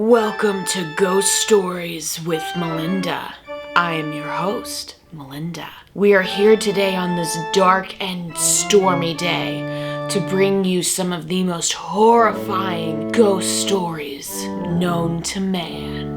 Welcome to Ghost Stories with Melinda. I am your host, Melinda. We are here today on this dark and stormy day to bring you some of the most horrifying ghost stories known to man.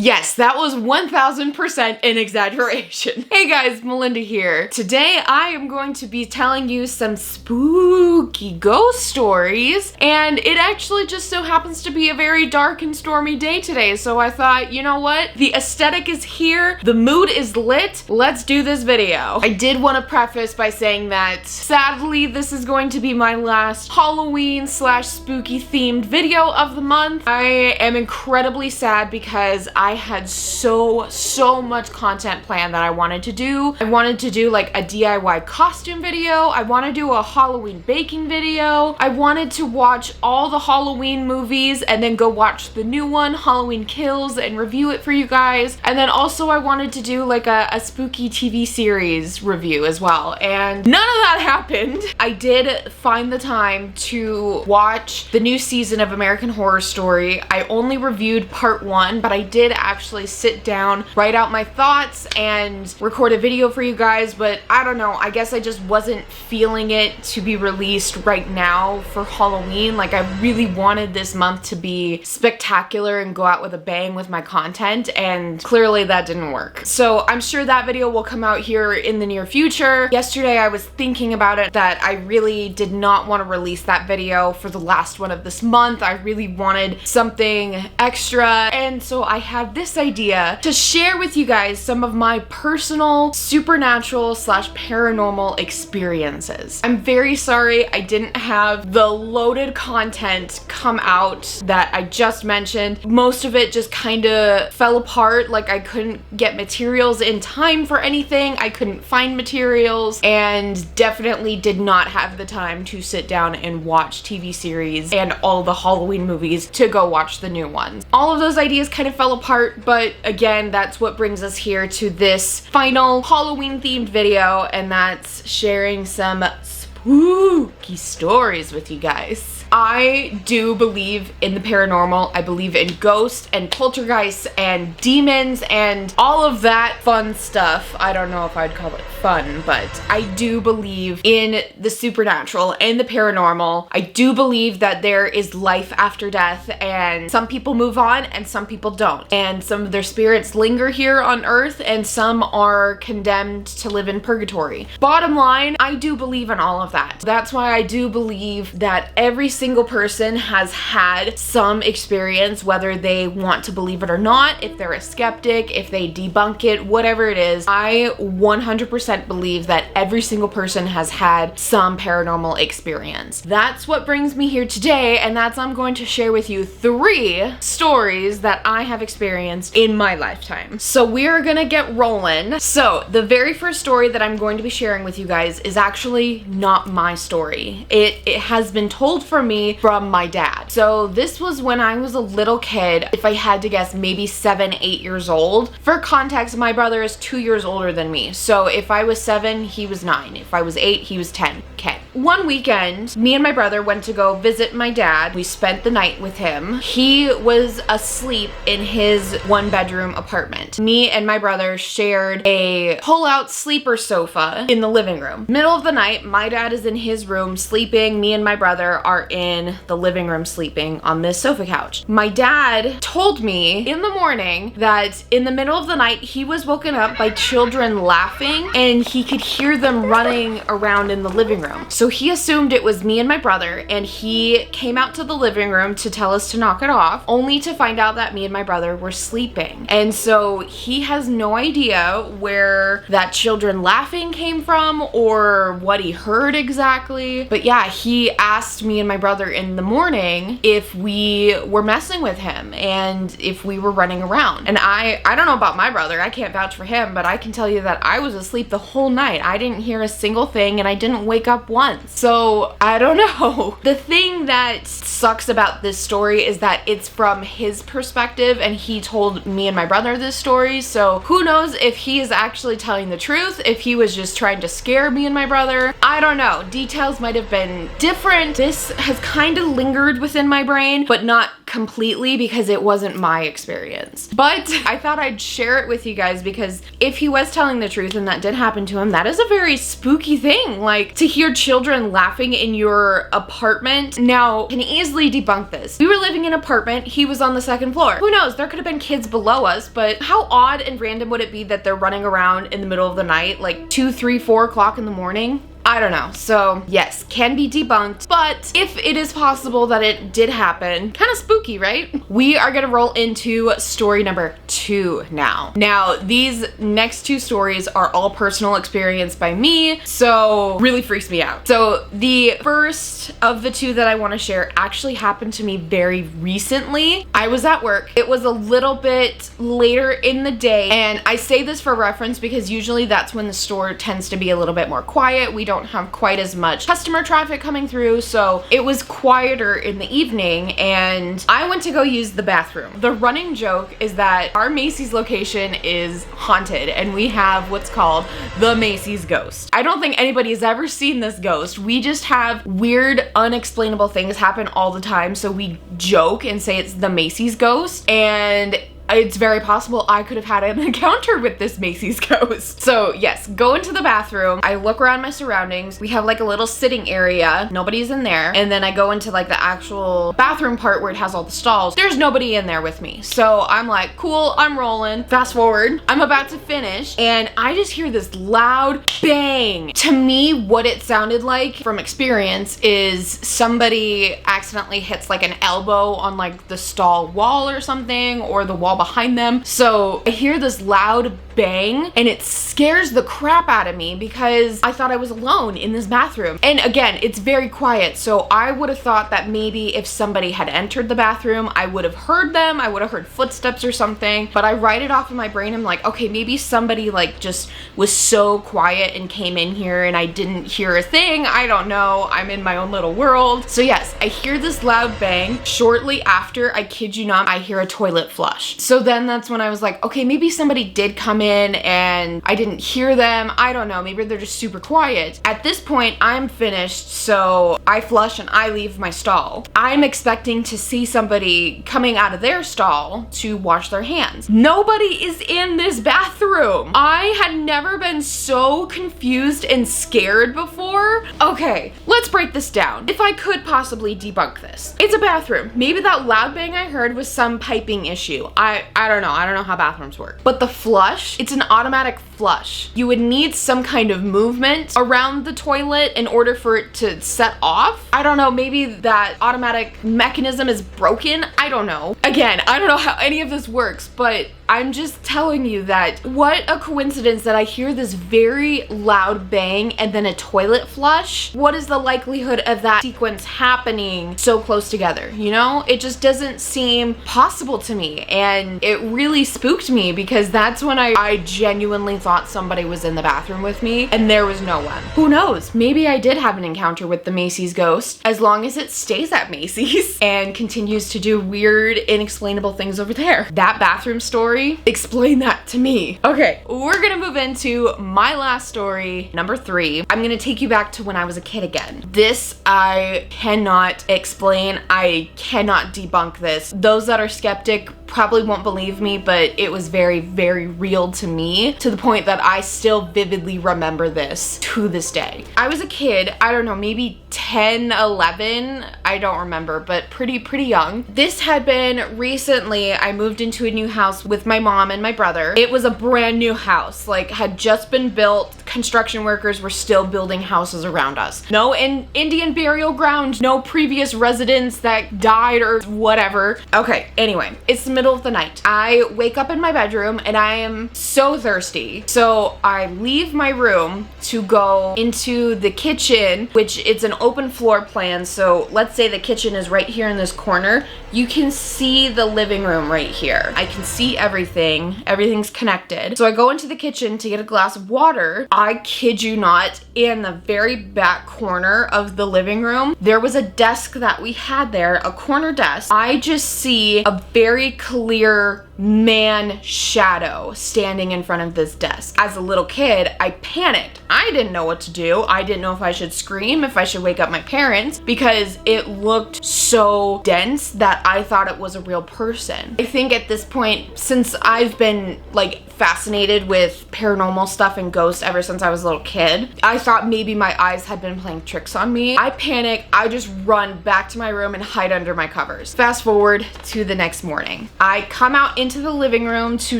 Yes, that was 1000% an exaggeration. Hey guys, Melinda here. Today I am going to be telling you some spooky ghost stories, and it actually just so happens to be a very dark and stormy day today, so I thought, you know what? The aesthetic is here, the mood is lit, let's do this video. I did want to preface by saying that sadly this is going to be my last Halloween / spooky themed video of the month. I am incredibly sad because I had so much content planned that I wanted to do. I wanted to do like a DIY costume video. I want to do a Halloween baking video. I wanted to watch all the Halloween movies and then go watch the new one, Halloween Kills, and review it for you guys. And then also I wanted to do like a spooky TV series review as well. And none of that happened. I did find the time to watch the new season of American Horror Story. I only reviewed part 1, but I did actually sit down, write out my thoughts, and record a video for you guys, but I don't know, I guess I just wasn't feeling it to be released right now for Halloween. Like, I really wanted this month to be spectacular and go out with a bang with my content, and clearly that didn't work. So I'm sure that video will come out here in the near future. Yesterday I was thinking about it that I really did not want to release that video for the last one of this month. I really wanted something extra, and so I had this idea to share with you guys some of my personal supernatural / paranormal experiences. I'm very sorry I didn't have the loaded content come out that I just mentioned. Most of it just kind of fell apart. Like, I couldn't get materials in time for anything. I couldn't find materials, and definitely did not have the time to sit down and watch TV series and all the Halloween movies to go watch the new ones. All of those ideas kind of fell apart, but again, that's what brings us here to this final Halloween themed video, and that's sharing some spooky stories with you guys. I do believe in the paranormal. I believe in ghosts and poltergeists and demons and all of that fun stuff. I don't know if I'd call it fun, but I do believe in the supernatural and the paranormal. I do believe that there is life after death, and some people move on and some people don't. And some of their spirits linger here on earth and some are condemned to live in purgatory. Bottom line, I do believe in all of that. That's why I do believe that every single person has had some experience, whether they want to believe it or not, if they're a skeptic, if they debunk it, whatever it is. I 100% believe that every single person has had some paranormal experience. That's what brings me here today, and I'm going to share with you 3 stories that I have experienced in my lifetime. So we're gonna get rolling. So the very first story that I'm going to be sharing with you guys is actually not my story. It has been told for me from my dad. So this was when I was a little kid. If I had to guess, maybe 7, 8 years old. For context, my brother is 2 years older than me. So if I was 7, he was 9. If I was 8, he was 10. Okay. One weekend, me and my brother went to go visit my dad. We spent the night with him. He was asleep in his 1-bedroom apartment. Me and my brother shared a pull-out sleeper sofa in the living room. Middle of the night, my dad is in his room sleeping. Me and my brother are in the living room sleeping on this sofa couch. My dad told me in the morning that in the middle of the night, he was woken up by children laughing and he could hear them running around in the living room. So he assumed it was me and my brother, and he came out to the living room to tell us to knock it off, only to find out that me and my brother were sleeping. And so he has no idea where that children laughing came from or what he heard exactly. But yeah, he asked me and my brother in the morning if we were messing with him and if we were running around. And I don't know about my brother, I can't vouch for him, but I can tell you that I was asleep the whole night. I didn't hear a single thing and I didn't wake up once. months. So I don't know. The thing that sucks about this story is that it's from his perspective and he told me and my brother this story. So who knows if he is actually telling the truth, if he was just trying to scare me and my brother. I don't know. Details might have been different. This has kind of lingered within my brain, but not completely because it wasn't my experience. But I thought I'd share it with you guys because if he was telling the truth and that did happen to him, that is a very spooky thing. Like, to hear children laughing in your apartment. Now, can easily debunk this. We were living in an apartment. He was on the second floor. Who knows? There could have been kids below us, but how odd and random would it be that they're running around in the middle of the night, like 2, 3, 4 o'clock in the morning? I don't know. So yes, can be debunked, but if it is possible that it did happen, kind of spooky, right? We are gonna roll into story number 2 now. Now, these next 2 stories are all personal experience by me, so really freaks me out. So the first of the 2 that I want to share actually happened to me very recently. I was at work. It was a little bit later in the day, and I say this for reference because usually that's when the store tends to be a little bit more quiet. We don't have quite as much customer traffic coming through, so it was quieter in the evening, and I went to go use the bathroom. The running joke is that our Macy's location is haunted and we have what's called the Macy's ghost. I don't think anybody has ever seen this ghost. We just have weird, unexplainable things happen all the time, so we joke and say it's the Macy's ghost, and it's very possible I could have had an encounter with this Macy's ghost. So yes, go into the bathroom. I look around my surroundings. We have like a little sitting area. Nobody's in there. And then I go into like the actual bathroom part where it has all the stalls. There's nobody in there with me. So I'm like, cool, I'm rolling. Fast forward, I'm about to finish and I just hear this loud bang. To me, what it sounded like from experience is somebody accidentally hits like an elbow on like the stall wall or something, or the wall behind them. So I hear this loud bang and it scares the crap out of me because I thought I was alone in this bathroom. And again, it's very quiet, so I would have thought that maybe if somebody had entered the bathroom, I would have heard them. I would have heard footsteps or something, but I write it off in my brain. I'm like, okay, maybe somebody like just was so quiet and came in here and I didn't hear a thing. I don't know. I'm in my own little world. So yes, I hear this loud bang. Shortly after, I kid you not, I hear a toilet flush. So then that's when I was like, okay, maybe somebody did come in and I didn't hear them. I don't know, maybe they're just super quiet. At this point, I'm finished, so I flush and I leave my stall. I'm expecting to see somebody coming out of their stall to wash their hands. Nobody is in this bathroom. I had never been so confused and scared before. Okay, let's break this down. If I could possibly debunk this. It's a bathroom. Maybe that loud bang I heard was some piping issue. I don't know. I don't know how bathrooms work. But the flush, it's an automatic flush. You would need some kind of movement around the toilet in order for it to set off. I don't know, maybe that automatic mechanism is broken. I don't know. Again, I don't know how any of this works, but I'm just telling you that what a coincidence that I hear this very loud bang and then a toilet flush. What is the likelihood of that sequence happening so close together? You know, it just doesn't seem possible to me, and it really spooked me because that's when I genuinely thought somebody was in the bathroom with me and there was no one. Who knows? Maybe I did have an encounter with the Macy's ghost, as long as it stays at Macy's and continues to do weird, inexplainable things over there. That bathroom story, explain that to me. Okay, we're gonna move into my last story, number 3. I'm gonna take you back to when I was a kid again. This I cannot explain. I cannot debunk this. Those that are skeptic probably won't believe me, but it was very, very real to me, to the point that I still vividly remember this to this day. I was a kid, I don't know, maybe 10, 11, I don't remember, but pretty young. This had been recently. I moved into a new house with my mom and my brother. It was a brand new house, like had just been built. Construction workers were still building houses around us. No Indian burial ground, no previous residents that died or whatever. Okay, anyway, it's the middle of the night. I wake up in my bedroom and I am so thirsty. So I leave my room to go into the kitchen, which it's an open floor plan. So let's say the kitchen is right here in this corner. You can see the living room right here. I can see everything. Everything's connected. So I go into the kitchen to get a glass of water. I kid you not, in the very back corner of the living room, there was a desk that we had there, a corner desk. I just see a very clear man shadow standing in front of this desk. As a little kid, I panicked. I didn't know what to do. I didn't know if I should scream, if I should wake up my parents, because it looked so dense that I thought it was a real person. I think at this point, since I've been like fascinated with paranormal stuff and ghosts ever since I was a little kid, I thought maybe my eyes had been playing tricks on me. I panic, I just run back to my room and hide under my covers. Fast forward to the next morning. I come out into the living room to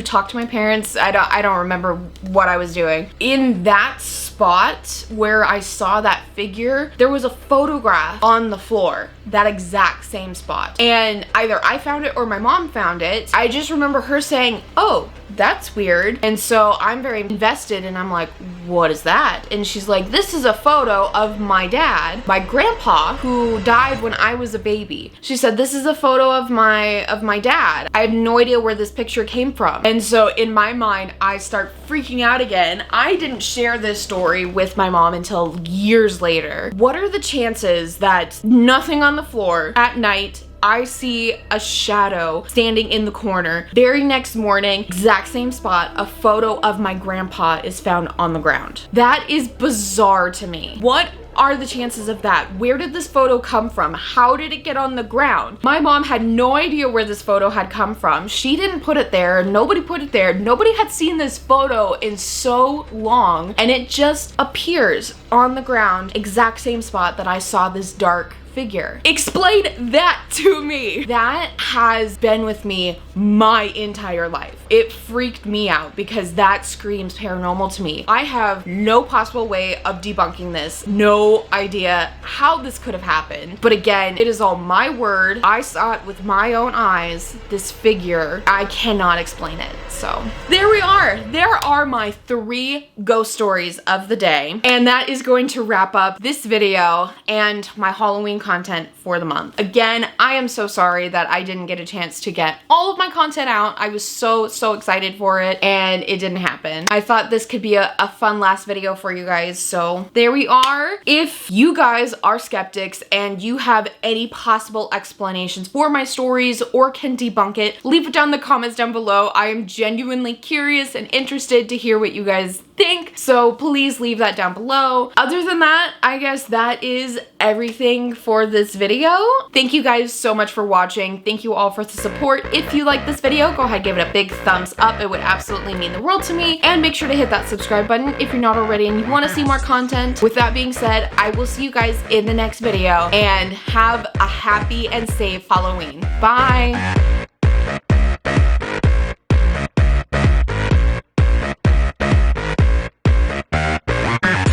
talk to my parents. I don't remember what I was doing. In that spot where I saw that figure, there was a photograph on the floor, that exact same spot. And either I found it or my mom found it. I just remember her saying, "Oh, that's weird." And so I'm very invested and I'm like, "What is that?" And she's like, "This is a photo of my dad, my grandpa, who died when I was a baby." She said, "This is a photo of my dad. I have no idea where this picture came from." And so in my mind, I start freaking out again. I didn't share this story with my mom until years later. What are the chances that nothing on the floor at night, I see a shadow standing in the corner? Very next morning, exact same spot, a photo of my grandpa is found on the ground. That is bizarre to me. What are the chances of that? Where did this photo come from? How did it get on the ground? My mom had no idea where this photo had come from. She didn't put it there. Nobody put it there. Nobody had seen this photo in so long, and it just appears on the ground, exact same spot that I saw this dark figure. Explain that to me. That has been with me my entire life. It freaked me out because that screams paranormal to me. I have no possible way of debunking this. No idea how this could have happened. But again, it is all my word. I saw it with my own eyes, this figure. I cannot explain it. So there we are. There are my 3 ghost stories of the day. And that is going to wrap up this video and my Halloween content for the month. Again, I am so sorry that I didn't get a chance to get all of my content out. I was so excited for it and it didn't happen. I thought this could be a fun last video for you guys, so there we are. If you guys are skeptics and you have any possible explanations for my stories or can debunk it, leave it down in the comments down below. I am genuinely curious and interested to hear what you guys think, so please leave that down below. Other than that, I guess that is everything for this video. Thank you guys so much for watching. Thank you all for the support. If you like this video, go ahead, give it a big thumbs up. It would absolutely mean the world to me. And make sure to hit that subscribe button if you're not already and you want to see more content. With that being said, I will see you guys in the next video and have a happy and safe Halloween. Bye.